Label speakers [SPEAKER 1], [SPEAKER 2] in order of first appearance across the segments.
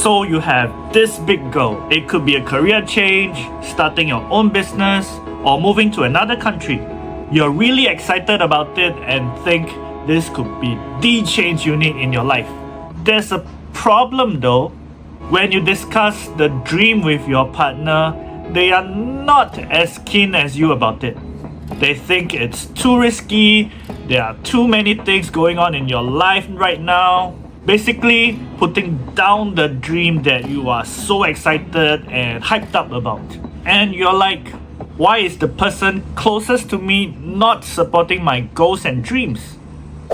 [SPEAKER 1] So you have this big goal. It could be a career change, starting your own business, or moving to another country. You're really excited about it and think this could be the change you need in your life. There's a problem though. When you discuss the dream with your partner, they are not as keen as you about it. They think it's too risky, there are too many things going on in your life right now. Basically, putting down the dream that you are so excited and hyped up about. And you're like, why is the person closest to me not supporting my goals and dreams?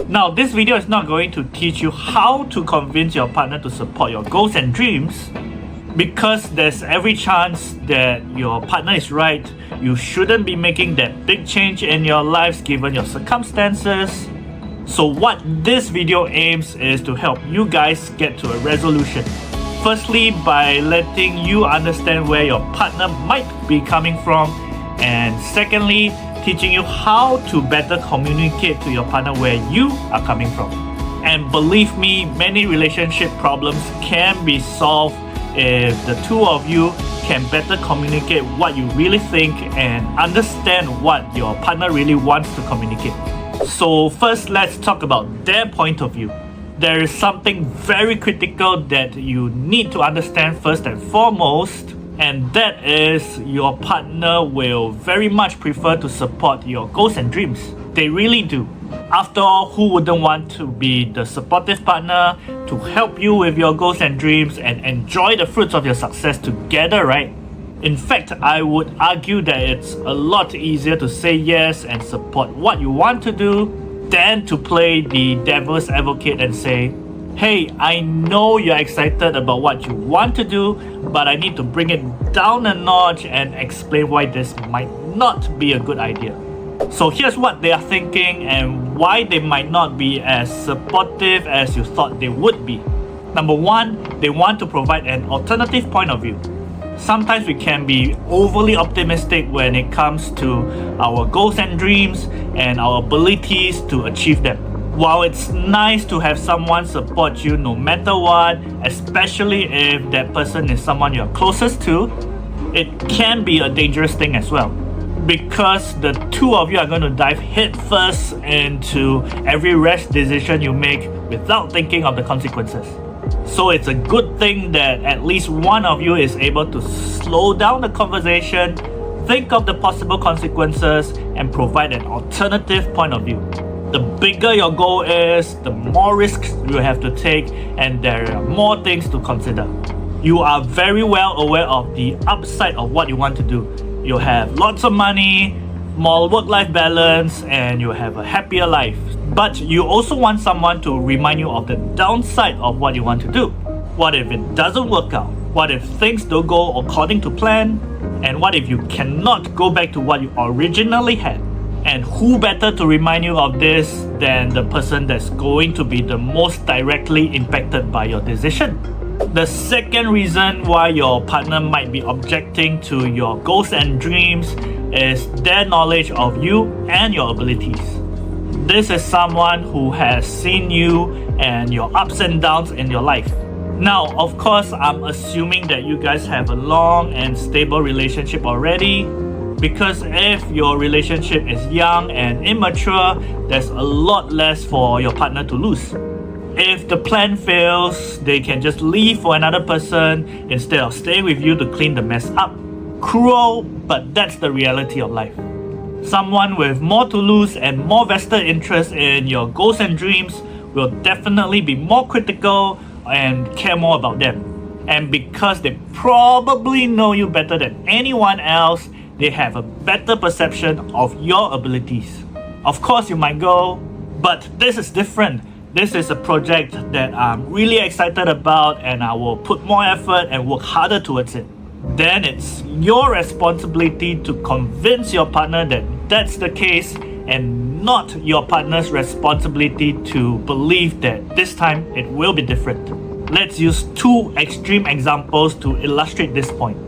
[SPEAKER 1] Now, this video is not going to teach you how to convince your partner to support your goals and dreams, because there's every chance that your partner is right. You shouldn't be making that big change in your lives given your circumstances. So what this video aims is to help you guys get to a resolution. Firstly, by letting you understand where your partner might be coming from, and secondly, teaching you how to better communicate to your partner where you are coming from. And believe me, many relationship problems can be solved if the two of you can better communicate what you really think and understand what your partner really wants to communicate. So first, let's talk about their point of view. There is something very critical that you need to understand first and foremost, and that is your partner will very much prefer to support your goals and dreams. They really do. After all, who wouldn't want to be the supportive partner to help you with your goals and dreams and enjoy the fruits of your success together, right? In fact, I would argue that it's a lot easier to say yes and support what you want to do than to play the devil's advocate and say, hey, I know you're excited about what you want to do, but I need to bring it down a notch and explain why this might not be a good idea. So here's what they are thinking and why they might not be as supportive as you thought they would be. Number one, they want to provide an alternative point of view. Sometimes we can be overly optimistic when it comes to our goals and dreams and our abilities to achieve them. While it's nice to have someone support you no matter what, especially if that person is someone you're closest to, it can be a dangerous thing as well. Because the two of you are going to dive headfirst into every rash decision you make without thinking of the consequences. So it's a good thing that at least one of you is able to slow down the conversation, think of the possible consequences, and provide an alternative point of view. The bigger your goal is, the more risks you have to take, and there are more things to consider. You are very well aware of the upside of what you want to do. You'll have lots of money, more work-life balance, and you'll have a happier life. But you also want someone to remind you of the downside of what you want to do. What if it doesn't work out? What if things don't go according to plan? And what if you cannot go back to what you originally had? And who better to remind you of this than the person that's going to be the most directly impacted by your decision? The second reason why your partner might be objecting to your goals and dreams is their knowledge of you and your abilities. This is someone who has seen you and your ups and downs in your life. Now, of course, I'm assuming that you guys have a long and stable relationship already, because if your relationship is young and immature, there's a lot less for your partner to lose. If the plan fails, they can just leave for another person instead of staying with you to clean the mess up. Cruel, but that's the reality of life. Someone with more to lose and more vested interest in your goals and dreams will definitely be more critical and care more about them. And because they probably know you better than anyone else, they have a better perception of your abilities. Of course, you might go, but this is different. This is a project that I'm really excited about and I will put more effort and work harder towards it. Then it's your responsibility to convince your partner that that's the case, and not your partner's responsibility to believe that this time it will be different. Let's use two extreme examples to illustrate this point.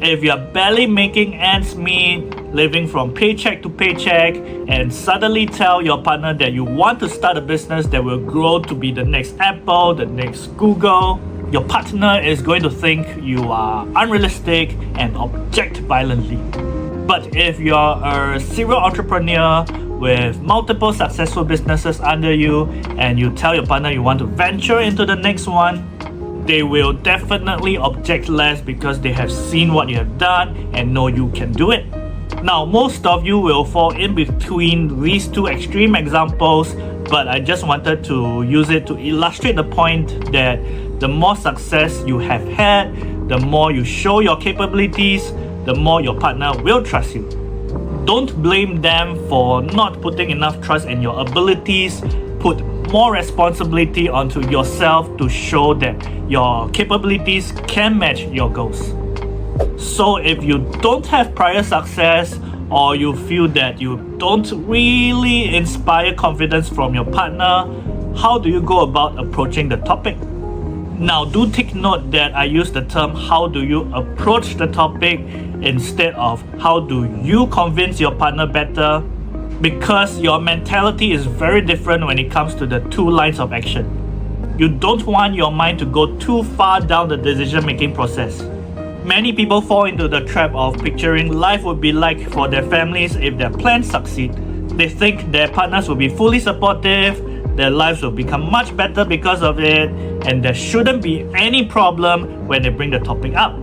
[SPEAKER 1] If you're barely making ends meet, living from paycheck to paycheck, and suddenly tell your partner that you want to start a business that will grow to be the next Apple, the next Google, Your partner is going to think you are unrealistic and object violently. But if you're a serial entrepreneur with multiple successful businesses under you and you tell your partner you want to venture into the next one, they will definitely object less because they have seen what you have done and know you can do it. Now, most of you will fall in between these two extreme examples, but I just wanted to use it to illustrate the point that the more success you have had, the more you show your capabilities, the more your partner will trust you. Don't blame them for not putting enough trust in your abilities. Put more responsibility onto yourself to show that your capabilities can match your goals. So if you don't have prior success, or you feel that you don't really inspire confidence from your partner, how do you go about approaching the topic? Now, do take note that I use the term how do you approach the topic instead of how do you convince your partner better, because your mentality is very different when it comes to the two lines of action. You don't want your mind to go too far down the decision-making process. Many people fall into the trap of picturing life would be like for their families if their plans succeed. They think their partners will be fully supportive, their lives will become much better because of it, and there shouldn't be any problem when they bring the topic up.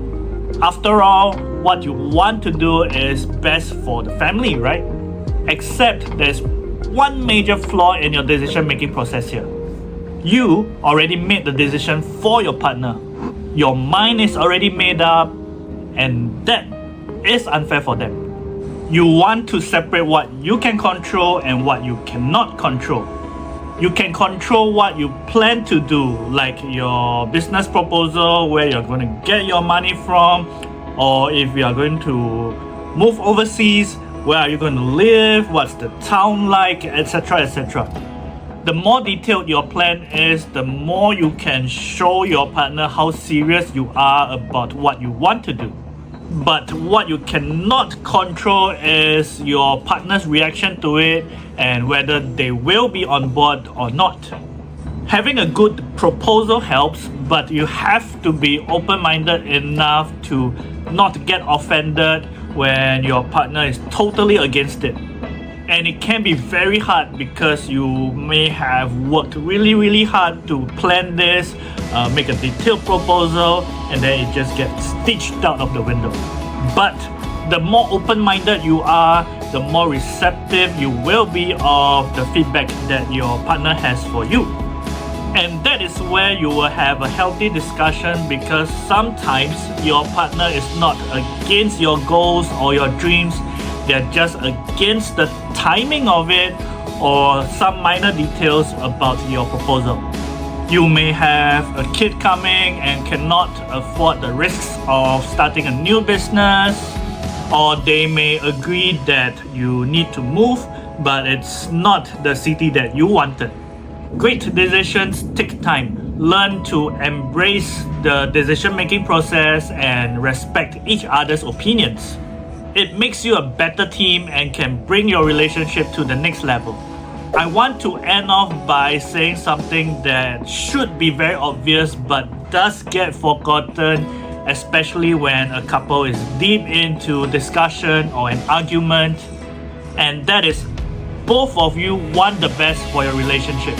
[SPEAKER 1] After all, what you want to do is best for the family, right? Except there's one major flaw in your decision-making process here. You already made the decision for your partner. Your mind is already made up, and that is unfair for them. You want to separate what you can control and what you cannot control. You can control what you plan to do, like your business proposal, where you're going to get your money from, or if you are going to move overseas, where are you going to live, what's the town like, etc., etc. The more detailed your plan is, the more you can show your partner how serious you are about what you want to do. But what you cannot control is your partner's reaction to it and whether they will be on board or not. Having a good proposal helps, but you have to be open-minded enough to not get offended when your partner is totally against it. And it can be very hard because you may have worked really hard to plan this, make a detailed proposal, and then it just gets stitched out of the window. But the more open-minded you are, the more receptive you will be of the feedback that your partner has for you. And that is where you will have a healthy discussion, because sometimes your partner is not against your goals or your dreams. They're just against the timing of it or some minor details about your proposal. You may have a kid coming and cannot afford the risks of starting a new business, or they may agree that you need to move, but it's not the city that you wanted. Great decisions take time. Learn to embrace the decision-making process and respect each other's opinions. It makes you a better team and can bring your relationship to the next level. I want to end off by saying something that should be very obvious but does get forgotten, especially when a couple is deep into discussion or an argument, and that is both of you want the best for your relationship.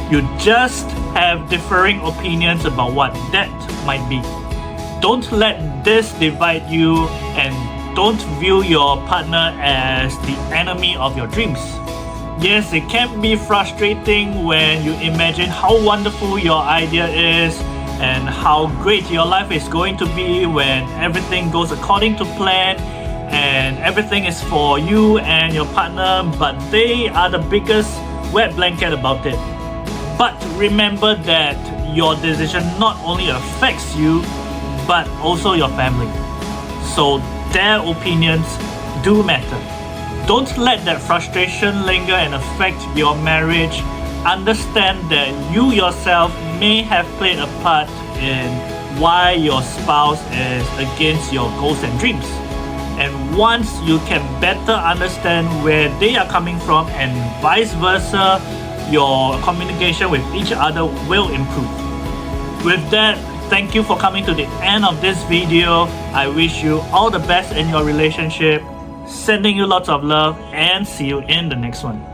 [SPEAKER 1] You just have differing opinions about what that might be. Don't let this divide you, and don't view your partner as the enemy of your dreams. Yes, it can be frustrating when you imagine how wonderful your idea is and how great your life is going to be when everything goes according to plan and everything is for you and your partner, but they are the biggest wet blanket about it. But remember that your decision not only affects you, but also your family. So their opinions do matter. Don't let that frustration linger and affect your marriage. Understand that you yourself may have played a part in why your spouse is against your goals and dreams. And once you can better understand where they are coming from and vice versa, your communication with each other will improve. With that, Thank you for coming to the end of this video. I wish you all the best in your relationship. Sending you lots of love and see you in the next one.